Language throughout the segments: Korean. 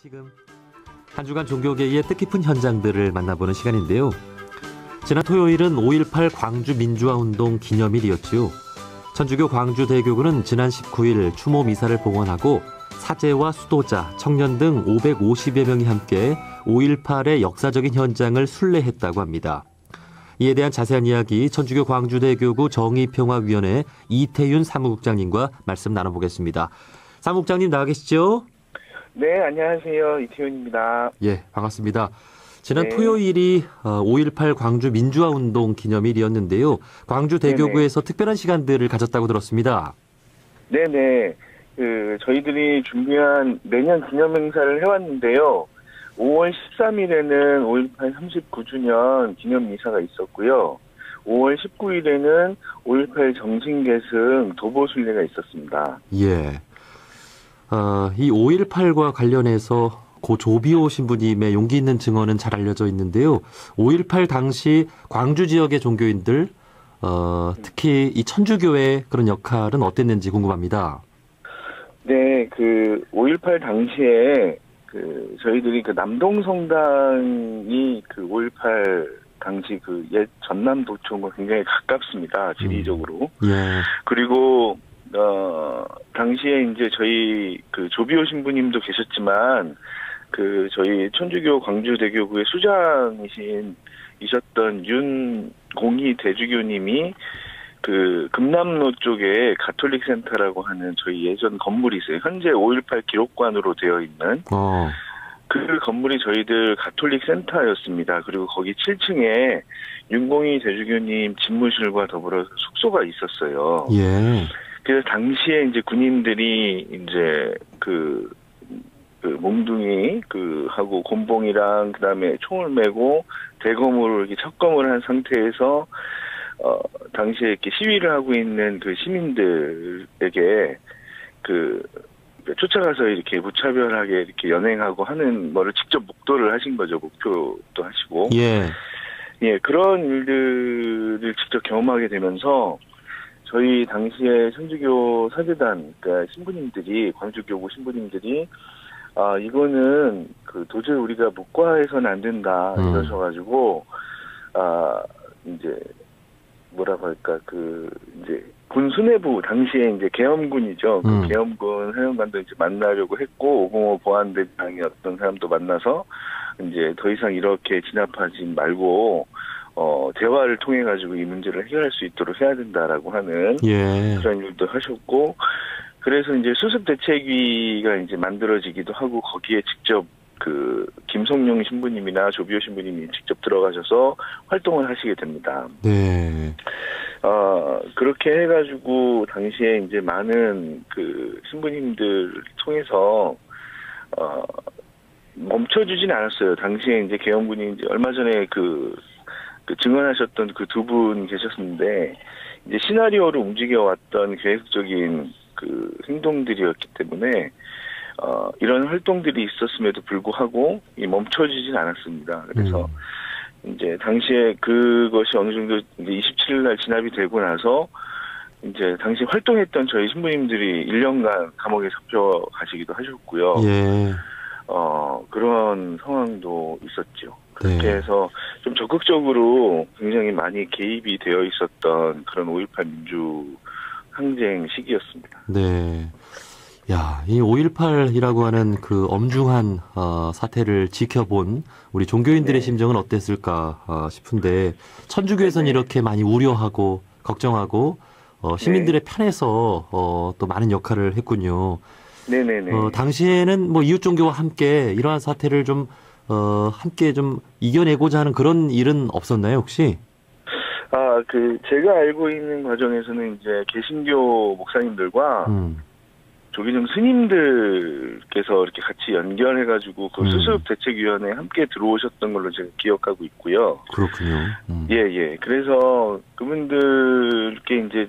지금 한 주간 종교계의 뜻깊은 현장들을 만나보는 시간인데요. 지난 토요일은 5.18 광주 민주화운동 기념일이었지요. 천주교 광주대교구는 지난 19일 추모 미사를 봉헌하고 사제와 수도자, 청년 등 550여 명이 함께 5.18의 역사적인 현장을 순례했다고 합니다. 이에 대한 자세한 이야기 천주교 광주대교구 정의평화위원회 이태윤 사무국장님과 말씀 나눠보겠습니다. 사무국장님 나와 계시죠? 네, 안녕하세요. 이태윤입니다. 예, 반갑습니다. 지난 토요일이 5.18 광주 민주화운동 기념일이었는데요. 광주대교구에서 특별한 시간들을 가졌다고 들었습니다. 네네. 저희들이 준비한 매년 기념행사를 해왔는데요. 5월 13일에는 5.18 39주년 기념미사가 있었고요. 5월 19일에는 5.18 정신계승 도보순례가 있었습니다. 예. 이 5.18과 관련해서 고 조비오 신부님의 용기 있는 증언은 잘 알려져 있는데요. 5.18 당시 광주 지역의 종교인들, 특히 이 천주교의 그런 역할은 어땠는지 궁금합니다. 네, 5.18 당시에 저희들이 남동성당이 5.18 당시 옛 전남도청과 굉장히 가깝습니다. 지리적으로. 예. 그리고 당시에 이제 저희 조비오 신부님도 계셨지만 저희 천주교 광주대교구의 수장이셨던 윤공희 대주교님이 금남로 쪽에 가톨릭 센터라고 하는 저희 예전 건물이 있어요. 현재 5.18 기록관으로 되어 있는 그 건물이 저희들 가톨릭 센터였습니다. 그리고 거기 7층에 윤공희 대주교님 집무실과 더불어 숙소가 있었어요. 예. 그래서 당시에 이제 군인들이 이제 몽둥이 하고 곤봉이랑 그다음에 총을 메고 대검으로 이렇게 척검을 한 상태에서 당시에 이렇게 시위를 하고 있는 시민들에게 쫓아가서 이렇게 무차별하게 이렇게 연행하고 하는 거를 직접 목도를 하신 거죠. 목표도 하시고. 예. 예, 그런 일들을 직접 경험하게 되면서 저희 당시에 천주교 사제단, 그러니까 신부님들이, 광주교구 신부님들이, 이거는 도저히 우리가 묵과해서는 안 된다, 이러셔가지고, 이제, 뭐라고 할까, 이제, 군 수뇌부, 당시에 이제 계엄군이죠. 계엄군 사령관도 이제 만나려고 했고, 505 보안대장이 어떤 사람도 만나서, 이제 더 이상 이렇게 진압하지 말고, 대화를 통해 가지고 이 문제를 해결할 수 있도록 해야 된다라고 하는 그런 일도 하셨고, 그래서 이제 수습 대책위가 이제 만들어지기도 하고 거기에 직접 김성룡 신부님이나 조비오 신부님이 직접 들어가셔서 활동을 하시게 됩니다. 네. 그렇게 해가지고 당시에 이제 많은 신부님들 통해서 멈춰주진 않았어요. 당시에 이제 계엄군이 이제 얼마 전에 증언하셨던 두 분 계셨는데, 이제 시나리오로 움직여왔던 계획적인 행동들이었기 때문에, 이런 활동들이 있었음에도 불구하고, 멈춰지진 않았습니다. 그래서, 이제 당시에 그것이 어느 정도 이제 27일날 진압이 되고 나서, 이제 당시 활동했던 저희 신부님들이 1년간 감옥에 잡혀가시기도 하셨고요. 예. 그런 상황도 있었죠. 그렇게 네. 해서 좀 적극적으로 굉장히 많이 개입이 되어 있었던 그런 5.18 민주 항쟁 시기였습니다. 네. 야, 이 5.18이라고 하는 엄중한 사태를 지켜본 우리 종교인들의 심정은 어땠을까 싶은데, 천주교에서는 이렇게 많이 우려하고 걱정하고 시민들의 편에서 또 많은 역할을 했군요. 네네네. 당시에는 이웃 종교와 함께 이러한 사태를 좀 함께 좀 이겨내고자 하는 그런 일은 없었나요, 혹시? 제가 알고 있는 과정에서는 이제 개신교 목사님들과 조기종 스님들께서 이렇게 같이 연결해가지고 수습 대책위원회에 함께 들어오셨던 걸로 제가 기억하고 있고요. 그렇군요. 예. 그래서 그분들께 이제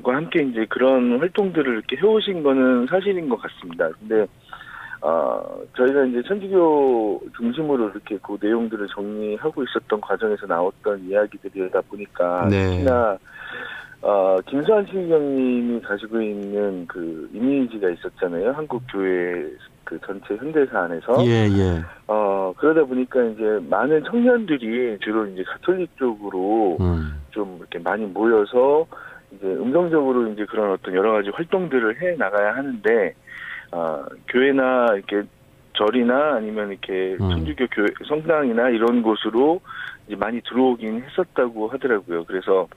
과 함께 이제 그런 활동들을 이렇게 해오신 거는 사실인 것 같습니다. 근데 저희가 이제 천주교 중심으로 이렇게 그 내용들을 정리하고 있었던 과정에서 나왔던 이야기들이다 보니까 특히나 김수환 시장님이 가지고 있는 그 이미지가 있었잖아요. 한국 교회 그 전체 현대사 안에서. 예, 예. 그러다 보니까 이제 많은 청년들이 주로 이제 가톨릭 쪽으로 좀 이렇게 많이 모여서 이제 음성적으로 이제 그런 어떤 여러 가지 활동들을 해 나가야 하는데, 교회나 이렇게 절이나 아니면 이렇게 천주교 교회, 성당이나 이런 곳으로 이제 많이 들어오긴 했었다고 하더라고요. 그래서,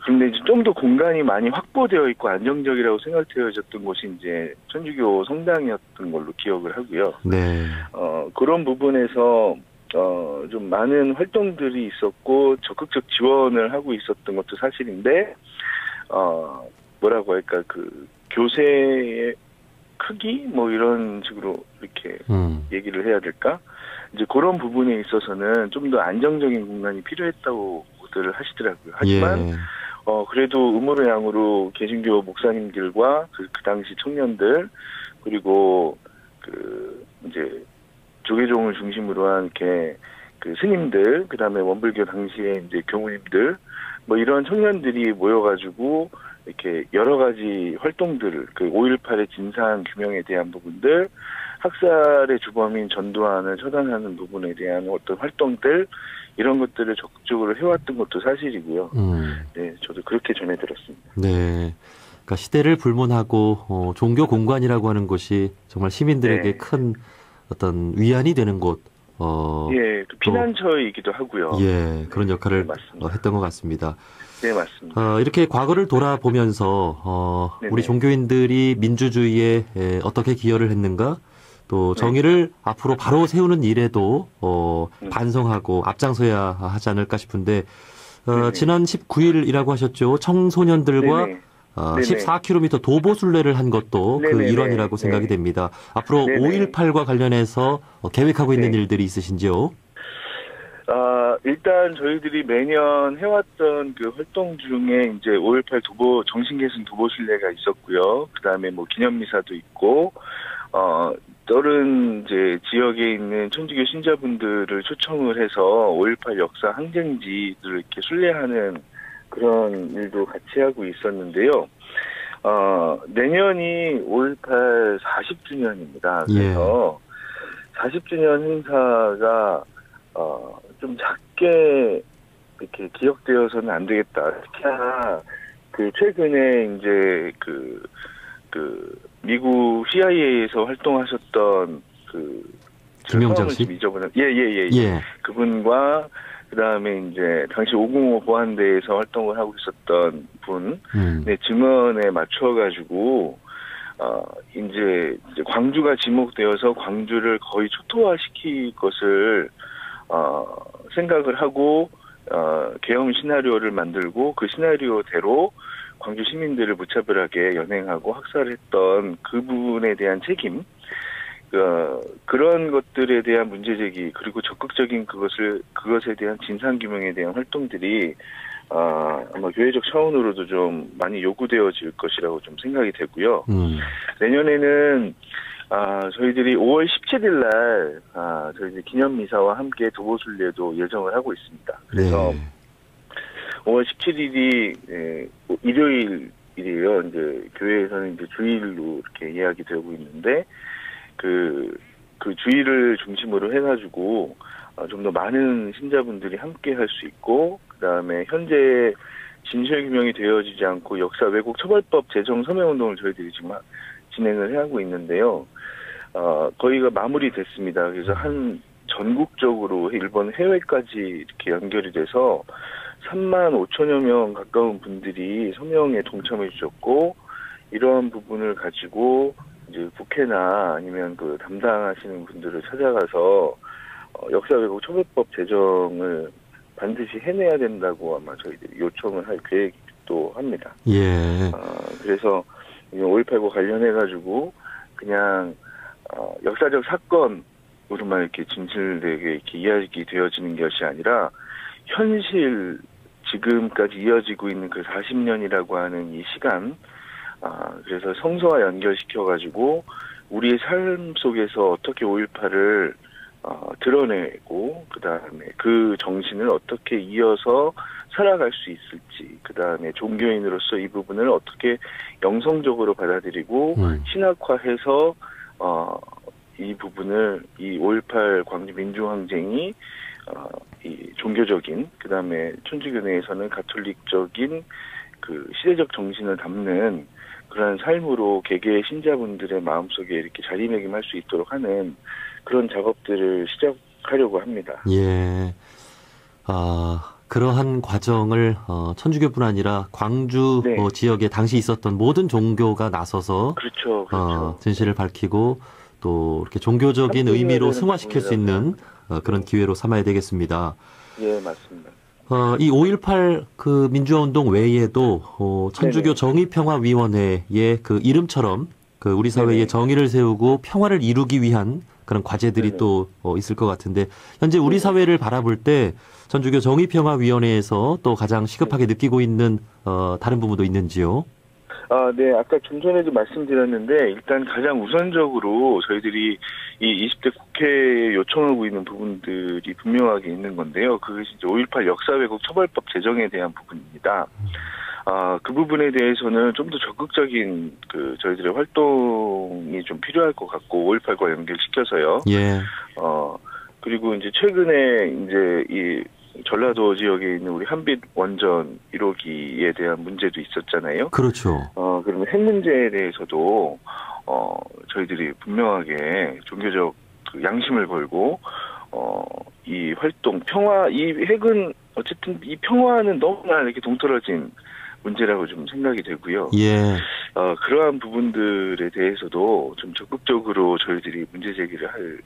근데 이제 좀 더 공간이 많이 확보되어 있고 안정적이라고 생각되어졌던 곳이 이제 천주교 성당이었던 걸로 기억을 하고요. 네. 그런 부분에서, 좀 많은 활동들이 있었고 적극적 지원을 하고 있었던 것도 사실인데, 뭐라고 할까, 그, 교세의 크기? 뭐 이런 식으로 이렇게 얘기를 해야 될까? 이제 그런 부분에 있어서는 좀 더 안정적인 공간이 필요했다고들 하시더라고요. 하지만, 예. 그래도 음으로 양으로 개신교 목사님들과 그 당시 청년들, 그리고 이제 조계종을 중심으로 한 이렇게 그 스님들, 그 다음에 원불교 당시에 이제 교무님들, 뭐 이런 청년들이 모여가지고 이렇게 여러 가지 활동들을, 그 5.18의 진상 규명에 대한 부분들, 학살의 주범인 전두환을 처단하는 부분에 대한 어떤 활동들, 이런 것들을 적극적으로 해왔던 것도 사실이고요. 네, 저도 그렇게 전해 들었습니다. 네. 그러니까 시대를 불문하고 종교 공간이라고 하는 곳이 정말 시민들에게 네. 큰 어떤 위안이 되는 곳. 예, 그 피난처이기도 하고요. 예, 그런 역할을 네, 맞습니다. 했던 것 같습니다. 네, 맞습니다. 이렇게 과거를 돌아보면서 우리 종교인들이 민주주의에 어떻게 기여를 했는가, 또 정의를 앞으로 바로 세우는 일에도 반성하고 앞장서야 하지 않을까 싶은데, 지난 19일이라고 하셨죠. 청소년들과 네네. 14km 도보순례를 한 것도 그 네네네. 일환이라고 생각이 됩니다. 앞으로 네네. 5.18과 관련해서 계획하고 있는 네. 일들이 있으신지요? 일단 저희들이 매년 해왔던 그 활동 중에 이제 5.18 정신계승 도보순례가 있었고요. 그 다음에 뭐 기념미사도 있고, 다른 이제 지역에 있는 천주교 신자분들을 초청을 해서 5.18 역사 항쟁지들을 이렇게 순례하는 그런 일도 같이 하고 있었는데요. 내년이 5.18 40주년입니다. 그래서 40주년 행사가 좀 작게 이렇게 기억되어서는 안 되겠다. 특히나 그 최근에 이제 그 미국 CIA에서 활동하셨던 김용장 씨? 잊어보는 예. 그분과 그다음에 이제 당시 505 보안대에서 활동을 하고 있었던 분의 증언에 맞춰 가지고 이제 광주가 지목되어서 광주를 거의 초토화시킬 것을 생각을 하고 계엄 시나리오를 만들고 그 시나리오대로 광주 시민들을 무차별하게 연행하고 학살했던 그분에 대한 책임, 그런 것들에 대한 문제제기, 그리고 적극적인 그것에 대한 진상규명에 대한 활동들이 아마 교회적 차원으로도 좀 많이 요구되어질 것이라고 좀 생각이 되고요. 내년에는 저희들이 5월 17일 날 저희들 기념미사와 함께 도보순례도 예정을 하고 있습니다. 그래서 5월 17일이 일요일이에요. 이제 교회에서는 이제 주일로 이렇게 예약이 되고 있는데 그 주일을 중심으로 해가지고 좀 더 많은 신자분들이 함께 할 수 있고, 그 다음에 현재 진실규명이 되어지지 않고 역사 왜곡 처벌법 제정 서명운동을 저희들이 지금 진행을 하고 있는데요. 거의가 마무리됐습니다. 그래서 한 전국적으로 일본 해외까지 이렇게 연결이 돼서 3만 5천여 명 가까운 분들이 서명에 동참해 주셨고, 이런 부분을 가지고 이제 국회나 아니면 그 담당하시는 분들을 찾아가서 역사 왜곡 처벌법 제정을 반드시 해내야 된다고 아마 저희들이 요청을 할 계획도 합니다. 예. 그래서 5.18과 관련해가지고 그냥 역사적 사건으로만 이렇게 진실되게 이렇게 이야기 되어지는 것이 아니라 현실, 지금까지 이어지고 있는 그 40년이라고 하는 이 시간, 그래서 성서와 연결시켜가지고 우리의 삶 속에서 어떻게 5.18을 드러내고 그다음에 그 정신을 어떻게 이어서 살아갈 수 있을지, 그다음에 종교인으로서 이 부분을 어떻게 영성적으로 받아들이고 신학화해서 이 부분을 이 5.18 광주 민주항쟁이 이 종교적인, 그다음에 천주교 내에서는 가톨릭적인 그 시대적 정신을 담는 그런 삶으로 개개의 신자분들의 마음속에 이렇게 자리매김할 수 있도록 하는 그런 작업들을 시작하려고 합니다. 예. 그러한 과정을 천주교뿐 아니라 광주 네. 지역에 당시 있었던 모든 종교가 나서서 그렇죠. 진실을 밝히고 또 이렇게 종교적인 함께 의미로 해야 되는 승화시킬 수 있는 그런 기회로 삼아야 되겠습니다. 예, 맞습니다. 이 5.18 그 민주화 운동 외에도 천주교 네네. 정의평화위원회의 그 이름처럼 그 우리 사회에 네네. 정의를 세우고 평화를 이루기 위한 그런 과제들이 네네. 또 있을 것 같은데 현재 우리 네네. 사회를 바라볼 때 천주교 정의평화위원회에서 또 가장 시급하게 느끼고 있는 다른 부분도 있는지요? 네, 아까 좀 전에도 말씀드렸는데 일단 가장 우선적으로 저희들이 이 20대 국회에 요청하고 있는 부분들이 분명하게 있는 건데요. 그것이 이제 5.18 역사 왜곡 처벌법 제정에 대한 부분입니다. 그 부분에 대해서는 좀 더 적극적인 저희들의 활동이 좀 필요할 것 같고 5.18과 연결시켜서요. 예. 그리고 이제 최근에 이제 이 전라도 지역에 있는 우리 한빛 원전 1호기에 대한 문제도 있었잖아요. 그렇죠. 그러면 핵 문제에 대해서도 저희들이 분명하게 종교적 그 양심을 걸고 이 활동 이 핵은 어쨌든 이 평화는 너무나 이렇게 동떨어진 문제라고 좀 생각이 되고요. 예. 그러한 부분들에 대해서도 좀 적극적으로 저희들이 문제 제기를 할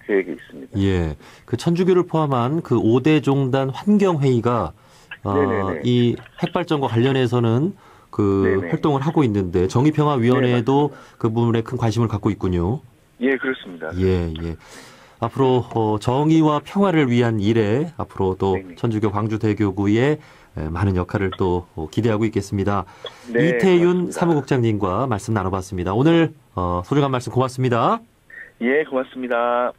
계획이 있습니다. 예. 그 천주교를 포함한 그 5대 종단 환경회의가 네네네. 이 핵발전과 관련해서는 그 네네. 활동을 하고 있는데 정의평화위원회도 그 부분에 큰 관심을 갖고 있군요. 예, 그렇습니다. 예, 예. 앞으로 정의와 평화를 위한 일에 앞으로 또 네네. 천주교 광주대교구의 많은 역할을 또 기대하고 있겠습니다. 네, 이태윤 고맙습니다. 사무국장님과 말씀 나눠봤습니다. 오늘 소중한 말씀 고맙습니다. 예, 고맙습니다.